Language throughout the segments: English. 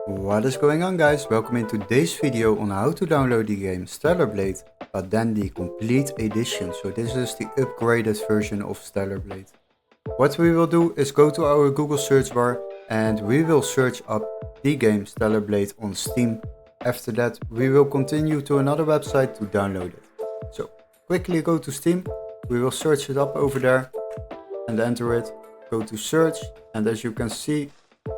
What is going on, guys? Welcome in today's video on how to download the game Stellar Blade, but then the complete edition. So this is the upgraded version of Stellar Blade. What we will do is go to our Google search bar and we will search up the game Stellar Blade on Steam. After that we will continue to another website to download it. So quickly go to Steam, we will search it up over there and enter it. Go to search, and as you can see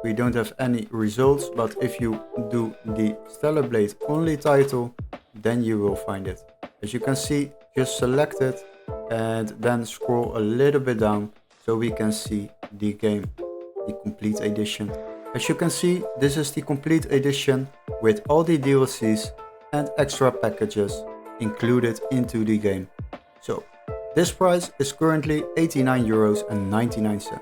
we don't have any results, but if you do the Stellar Blade only title, then you will find it. As you can see, just select it and then scroll a little bit down so we can see the game, the complete edition. As you can see, this is the complete edition with all the DLCs and extra packages included into the game. So this price is currently €89.99.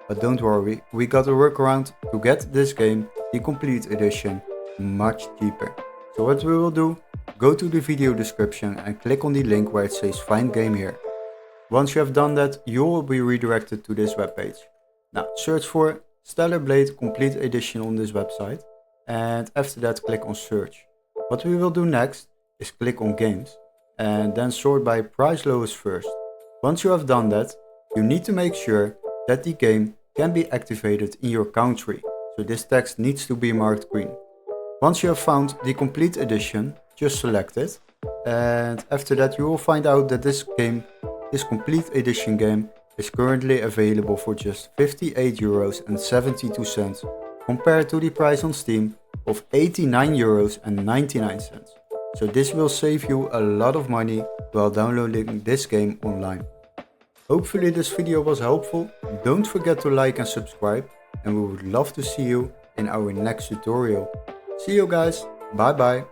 But don't worry, we got a workaround to get this game, the complete edition, much cheaper. So what we will do, go to the video description and click on the link where it says find game here. Once you have done that, you will be redirected to this webpage. Now search for Stellar Blade complete edition on this website, and after that click on search. What we will do next is click on games and then sort by price lowest first. Once you have done that, you need to make sure that the game can be activated in your country, so this text needs to be marked green. Once you have found the complete edition, just select it, and after that you will find out that this complete edition game is currently available for just €58.72 compared to the price on Steam of €89.99. So this will save you a lot of money while downloading this game online. Hopefully this video was helpful. Don't forget to like and subscribe, and we would love to see you in our next tutorial. See you guys, bye bye.